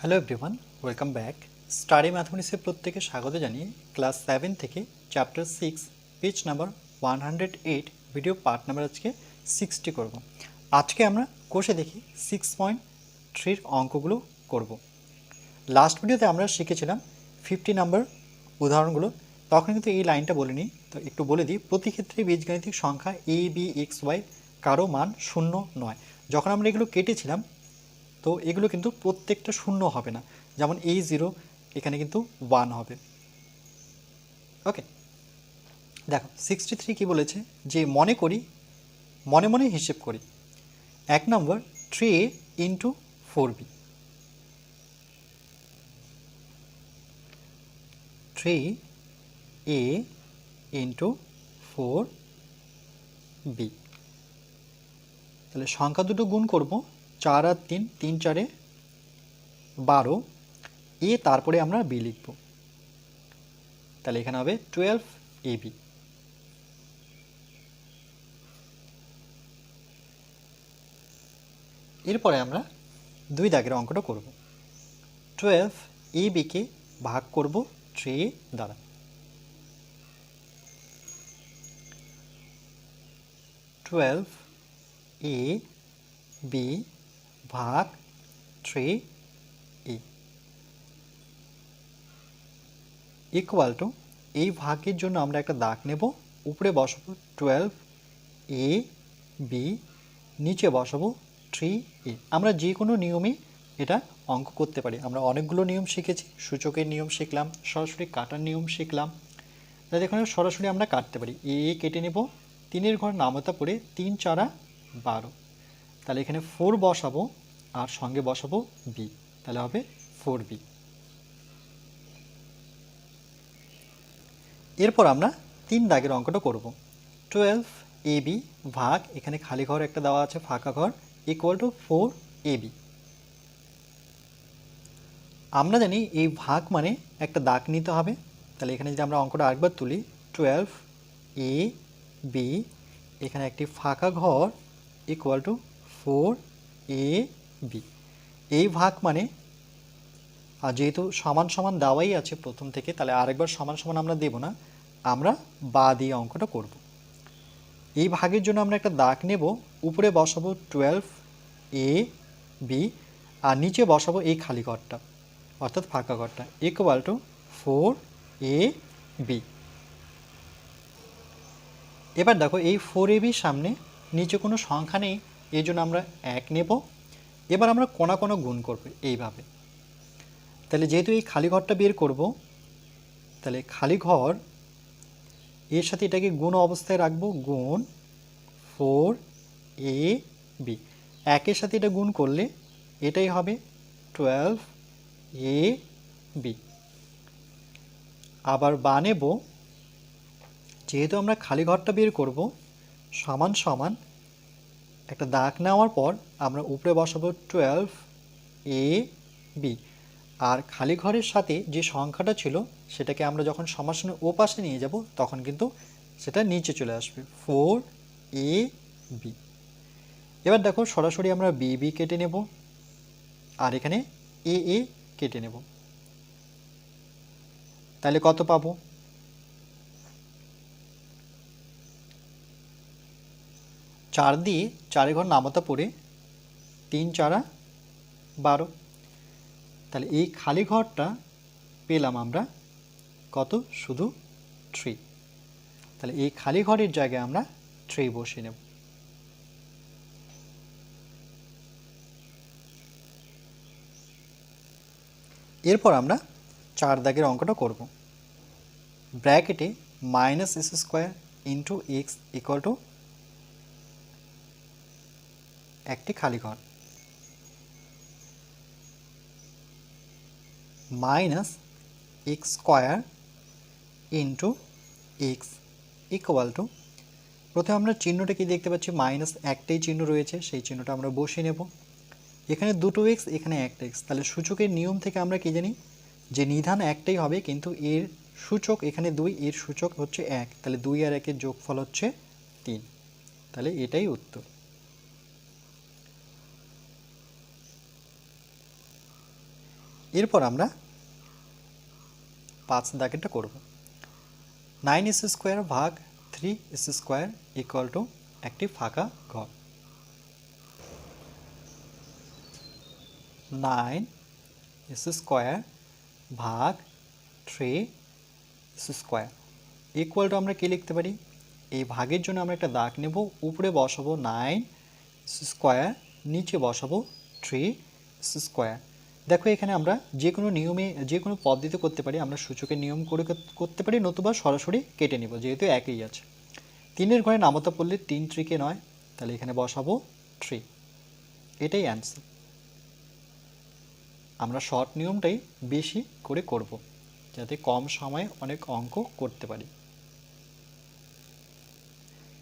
Hello everyone, welcome back. Study ম্যাথমেটিক্সে প্রত্যেকে স্বাগত জানিয়ে ক্লাস 7 থেকে chapter 6 page number 108 video part number আজকে 60 করব। আজকে আমরা কোষে দেখি 6.3 অঙ্কগুলো করব। লাস্ট ভিডিওতে আমরা শিখেছিলাম 50 নাম্বার উদাহরণগুলো, তখন কিন্তু এই লাইনটা বলিনি, তো একটু বলে দিই। প্রতি ক্ষেত্রে বীজগাণিতিক সংখ্যা এ বি এক্স ওয়াই কারো মান শূন্য নয়। যখন আমরা এগুলো কেটেছিলাম তো এগুলো কিন্তু প্রত্যেকটা শূন্য হবে না, যেমন এই 0 এখানে কিন্তু 1 হবে। ওকে, দেখো 63 কি বলেছে, যে মনে করি, মনে মনে হিসেব করি। 1 নম্বর 3a into 4b, 3a into 4b। তাহলে সংখ্যা দুটো গুণ করব, 4 আর 3, 3 4 12, এ তারপরে আমরা বি লিখব। তাহলে এখানে হবে 12ab। এরপরে আমরা 2 দাগের অঙ্কটা করব। 12ab কে ভাগ করব 3 দ্বারা। টুয়েলভ এ বি ভাগ 3a ইকুয়াল টু, এই ভাগের জন্য আমরা একটা দাগ নেব, উপরে বসাবো 12a বি, নিচে বসাবো 3a। আমরা যে কোনো নিয়মে এটা অঙ্ক করতে পারি। আমরা অনেকগুলো নিয়ম শিখেছি, সূচকের নিয়ম শিখলাম, সরাসরি কাটার নিয়ম শিখলাম। তাহলে এখানে সরাসরি আমরা কাটতে পারি। এ কেটে নেব, 3-এর ঘর নামতা পড়ে 3 4 12, তাহলে এখানে 4 বসাবো আর সঙ্গে বসাবো বি, তাহলে হবে 4b। এরপর আমরা 3 দাগের অঙ্কটা করব। 12ab ভাগ, এখানে খালি ঘর একটা দেওয়া আছে, ফাঁকা ঘর, ইকুয়াল টু 4ab। আমরা জানি এই ভাগ মানে একটা দাগ নিতে হবে। তাহলে এখানে যদি আমরা অঙ্কটা আরেকবার তুলি, 12ab, এখানে একটি ফাঁকা ঘর, ইকুয়াল টু 4ab। এই ভাগ মানে, আর যেহেতু সমান সমান দেওয়াই আছে প্রথম থেকে, তাহলে আরেকবার সমান সমান আমরা দেব না, আমরা বা দিয়ে অঙ্কটা করব। এই ভাগের জন্য আমরা একটা দাগ নেব, উপরে বসাবো 12ab আর নিচে বসাবো এই খালি ঘরটা, অর্থাৎ ফাঁকা ঘরটা, ইকুয়াল টু 4ab। এবার দেখো এই 4ab সামনে নিচে কোনো সংখ্যা নেই, এই জন্য আমরা 1 নেব। এবার আমরা কোনা কোনা গুণ করব এইভাবে। তাহলে যেহেতু এই খালি ঘরটা বের করব, তাহলে খালি ঘর এর সাথে এটাকে গুণ অবস্থায় রাখবো, গুণ 4ab। 1-এর সাথে এটা গুণ করলে এটাই হবে 12ab। আবার বা নেব, যেহেতু আমরা খালি ঘরটা বের করব, সমান সমান একটা দাগ নেওয়ার পর আমরা উপরে বসাবো 12ab, আর খালি ঘরের সাথে যে সংখ্যাটা ছিল সেটাকে আমরা যখন সমাসনের ও পাশে নিয়ে যাব তখন কিন্তু সেটা নিচে চলে আসবে, 4ab। এবার দেখো সরাসরি আমরা বিবি কেটে নেব আর এখানে এ কেটে নেব, তাহলে কত পাবো? 4 দিয়ে 4-এর ঘর নামতা পড়ে 3 4 12, তাহলে এই খালি ঘরটা পেলাম আমরা কত? শুধু 3। তাহলে এই খালি ঘরের জায়গায় আমরা 3 বসিয়ে নেব। এরপর আমরা 4 দাগের অঙ্কটা করব। ব্র্যাকেটে -s² into x equal to একটি খালি ঘর, -x² into x equal to, প্রথমে আমরা চিহ্নটা কি দেখতে পাচ্ছি, মাইনাস একটাই চিহ্ন রয়েছে, সেই চিহ্নটা আমরা বসিয়ে নেব। এখানে দুটো এক্স, এখানে একটা এক্স, তাহলে সূচকের নিয়ম থেকে আমরা কি জানি যে নিধান একটাই হবে, কিন্তু এর সূচক এখানে 2, এর সূচক হচ্ছে 1, তাহলে 2 আর 1-এর যোগফল হচ্ছে 3, তাহলে এটাই উত্তর। এরপর আমরা 5 দাগেরটা করব। 9 স্কোয়ার ভাগ 3 স্কোয়ার ইকুয়াল টু একটি ফাঁকা ঘর। 9 স্কোয়ার ভাগ 3 স্কোয়ার ইকুয়াল টু আমরা কি লিখতে পারি, এই ভাগের জন্য আমরা একটা দাগ নেব, উপরে বসাবো 9 স্কোয়ার, নিচে বসাবো 3 স্কোয়ার। দেখো এখানে আমরা যে কোনো নিয়মে যে কোনো পদ্ধতিতে করতে পারি, আমরা সূচকের নিয়ম করে করতে পারি, নতুবা সরাসরি কেটে নিব, যেহেতু একই আছে। 3-এর ঘরে নামতা পড়লে 3 3 9, তাহলে এখানে বসাবো 3, এটাই অ্যান্সার। আমরা শর্ট নিয়মটাই বেশি করে করব, যাতে কম সময়ে অনেক অঙ্ক করতে পারি।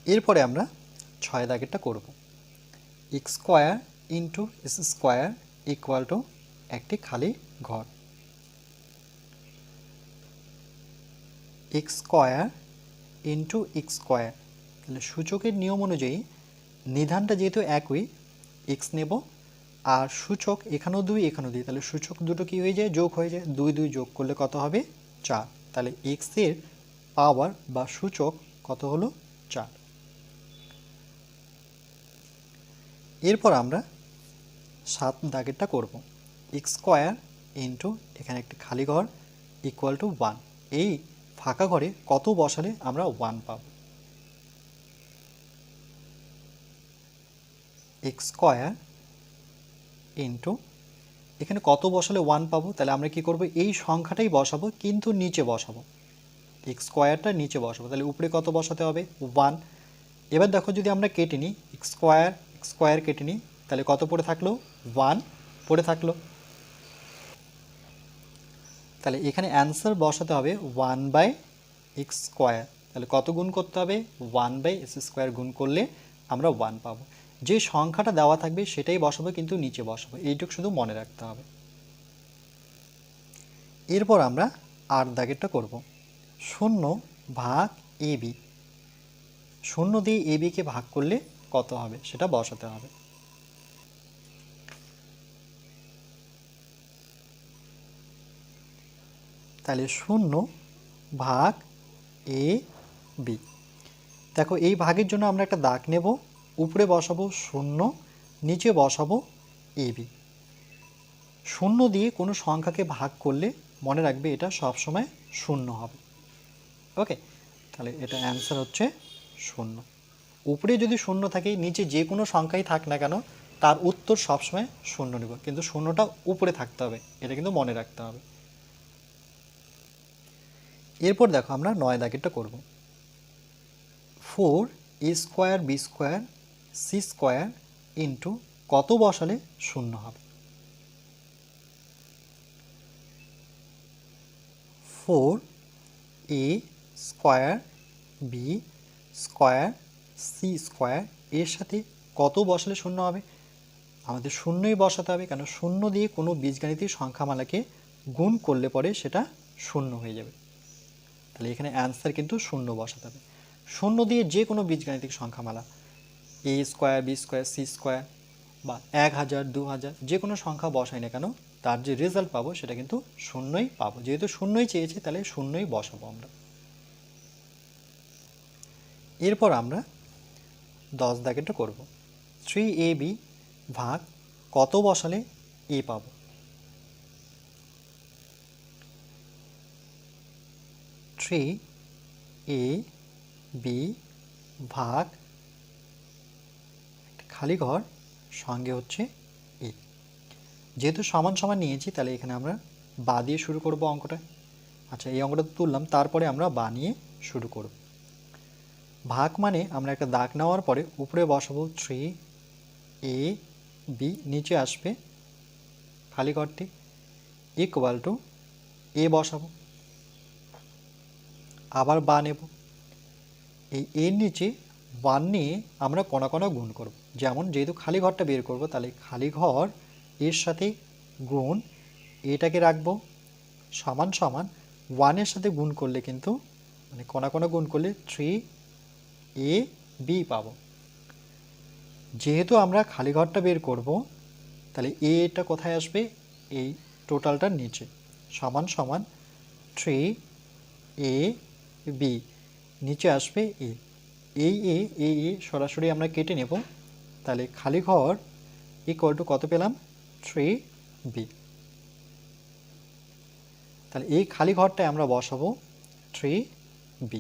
এরপরে আমরা 6 দাগেরটা করব। X square into S square equal to একটি খালি ঘর। X square into x square, তাহলে সূচকের নিয়ম অনুযায়ী নিধানটা যেহেতু একই, এক্স নেব, আর সূচক এখানেও 2 এখানেও 2, তাহলে সূচক দুটো কি হয়ে যায়, যোগ হয়ে যায়। 2 2 যোগ করলে কত হবে, 4। তাহলে এক্সের পাওয়ার বা সূচক কত হলো, 4। এরপর আমরা 7 দাগেরটা করব। এক্স স্কোয়ার ইন্টু এখানে একটি খালি ঘর ইকুয়াল টু 1। এই ফাঁকা ঘরে কত বসালে আমরা 1 পাব। এক্স স্কোয়ার ইন্টু এখানে কত বসালে 1 পাবো, তাহলে আমরা কি করব, এই সংখ্যাটাই বসাবো কিন্তু নিচে বসাবো, এক্স স্কোয়ারটা নিচে বসাবো, তাহলে উপরে কত বসাতে হবে, 1। এবার দেখো যদি আমরা কেটে নিই, এক্স স্কোয়ার কেটে নিই, তাহলে কত পড়ে থাকলো, 1 পড়ে থাকলো। তাহলে এখানে অ্যান্সার বসাতে হবে 1/x স্কোয়ার। তাহলে কত গুণ করতে হবে, 1/s স্কোয়ার গুণ করলে আমরা 1 পাবো। যে সংখ্যাটা দেওয়া থাকবে সেটাই বসাবো কিন্তু নিচে বসাবো, এইটুকু শুধু মনে রাখতে হবে। এরপর আমরা 8 দাগেরটা করব। 0 ভাগ ab, 0 দিয়ে ab-কে ভাগ করলে কত হবে সেটা বসাতে হবে। তাহলে 0 ভাগ ab, দেখো এই ভাগের জন্য আমরা একটা দাগ নেব, উপরে বসাবো 0, নিচে বসাবো ab। 0 দিয়ে কোনো সংখ্যাকে ভাগ করলে মনে রাখবে এটা সবসময় 0 হবে। ওকে, তাহলে এটা অ্যান্সার হচ্ছে 0। উপরে যদি 0 থাকে, নিচে যে কোনো সংখ্যাই থাক না কেন তার উত্তর সবসময় 0 নেব, কিন্তু 0টা উপরে থাকতে হবে, এটা কিন্তু মনে রাখতে হবে। এরপর দেখো আমরা 9 দাগেরটা করব। 4a square b square c square into কত বসালে 0 হবে। 4a square b square c square এর সাথে কত বসালে 0 হবে, আমাদের 0ই বসাতে হবে, কেন 0 দিয়ে কোনো বীজগাণিতিক সংখ্যামালাকে গুণ করলে পরে সেটা 0 হয়ে যাবে। তাহলে এখানে অ্যান্সার কিন্তু 0 বসাতে হবে। 0 দিয়ে যে কোনো বীজগাণিতিক সংখ্যামালা, a square b square c square বা 1000 2000 যে কোনো সংখ্যা বসাই না কেন তার যে রেজাল্ট পাবো সেটা কিন্তু 0ই পাবো। যেহেতু 0ই চেয়েছে তাহলে 0ই বসাবো আমরা। এরপর আমরা 10 দাগেরটা করব। 3ab ভাগ কত বসালে a পাবো। 3ab ভাগ খালি ঘর সঙ্গে হচ্ছে a, যেহেতু সমান সমান নিয়েছি তাহলে এখানে আমরা বা দিয়ে শুরু করব অঙ্কটা। আচ্ছা, এই অঙ্কটা তুললাম, তারপরে আমরা বা নিয়ে শুরু করব। ভাগ মানে আমরা একটা দাগ নেওয়ার পরে উপরে বসাবো 3ab, নিচে আসবে খালি ঘরটি ইকুয়াল টু a বসাবো, আবার বা নেব, এই এর নিচে 1 নিয়ে আমরা কোনা কোনা গুণ করব। যেমন যেহেতু খালি ঘরটা বের করব, তাহলে খালি ঘর এর সাথে গুণ এটাকে রাখবো সমান সমান 1-এর সাথে গুণ করলে কিন্তু মানে কোনা কোনা গুণ করলে 3ab পাবো। যেহেতু আমরা খালি ঘরটা বের করব, তাহলে এটা কোথায় আসবে, এই টোটালটার নিচে সমান সমান 3ab, নিচে আসবে এ, এই সরাসরি আমরা কেটে নেব, তাহলে খালি ঘর ইকুয়াল টু কত পেলাম 3b। তাহলে এই খালি ঘরটায় আমরা বসাবো 3b।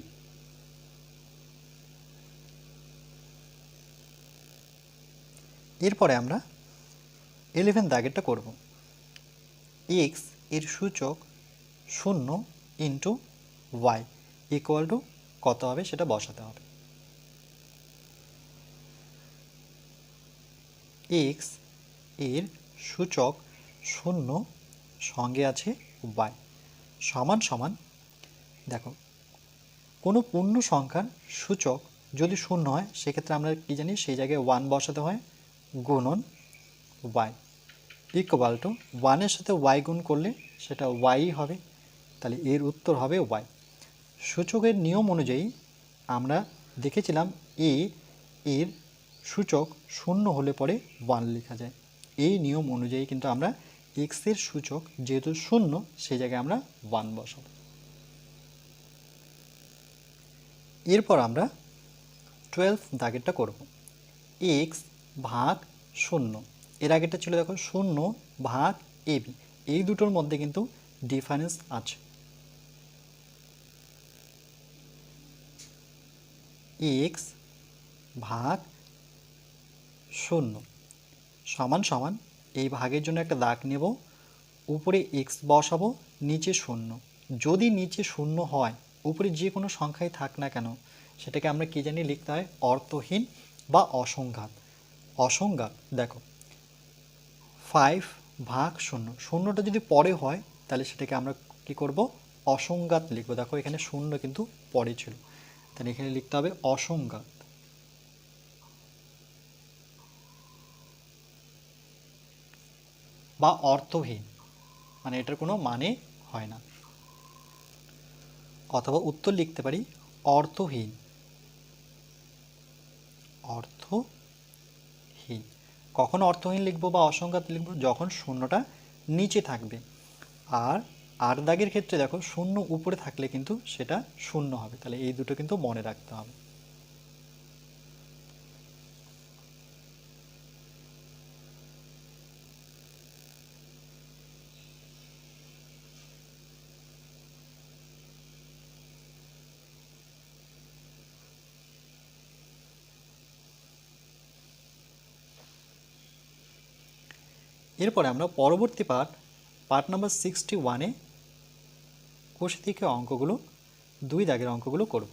এরপরে আমরা 11 দাগেরটা করব। x এর সূচক 0 ইন্টু y ইকুয়াল টু কত হবে সেটা বসাতে হবে। x এর সূচক 0 সঙ্গে আছে y সমান সমান, দেখো কোনো পূর্ণ সংখ্যার সূচক যদি 0 হয় সেক্ষেত্রে আমরা কি জানি সেই জায়গায় 1 বসাতে হয়, গুণন y ইকুয়াল টু 1-এর সাথে y গুণ করলে সেটা y হবে, তাহলে এর উত্তর হবে y। সূচকের নিয়ম অনুযায়ী আমরা দেখেছিলাম a এর সূচক 0 হলে পরে 1 লেখা যায়, এই নিয়ম অনুযায়ী কিন্তু আমরা x এর সূচক যেহেতু 0 সেই জায়গায় আমরা 1 বসাবো। এরপর আমরা 12 দাগেরটা করব। x ভাগ 0, এর আগেরটা ছিল দেখো 0 ভাগ ab, এই দুটোর মধ্যে কিন্তু ডিফারেন্স আছে। x ভাগ 0 সমান সমান, এই ভাগের জন্য একটা দাগ নেব, উপরে x বসাবো, নিচে 0। যদি নিচে 0 হয় উপরে যে কোনো সংখ্যাই থাক না কেন সেটাকে আমরা কি জানি লিখতে হয় অর্থহীন বা অসংঘাত। অসংঘাত দেখো 5 ভাগ 0, 0টা যদি পরে হয় তাহলে সেটাকে আমরা কি করব অসংঘাত লিখব। দেখো এখানে 0 কিন্তু পরে ছিল, তাহলে এখানে লিখতে হবে অসংঘাত। বা অর্থহীন, মানে এটার কোনো মানে হয় না। অথবা উত্তর লিখতে পারি অর্থহীন। অর্থহীন কখন অর্থহীন লিখব বা অসংঘাত লিখব, যখন 0টা নিচে থাকবে। আর দাগের ক্ষেত্রে দেখো 0 উপরে থাকলে কিন্তু সেটা 0 হবে, তাহলে এই দুটো কিন্তু মনে রাখতে হবে। এরপরে আমরা পরবর্তী পার্ট নাম্বার 61-এ কোষে থেকে অঙ্কগুলো 2 দাগের অঙ্কগুলো করব।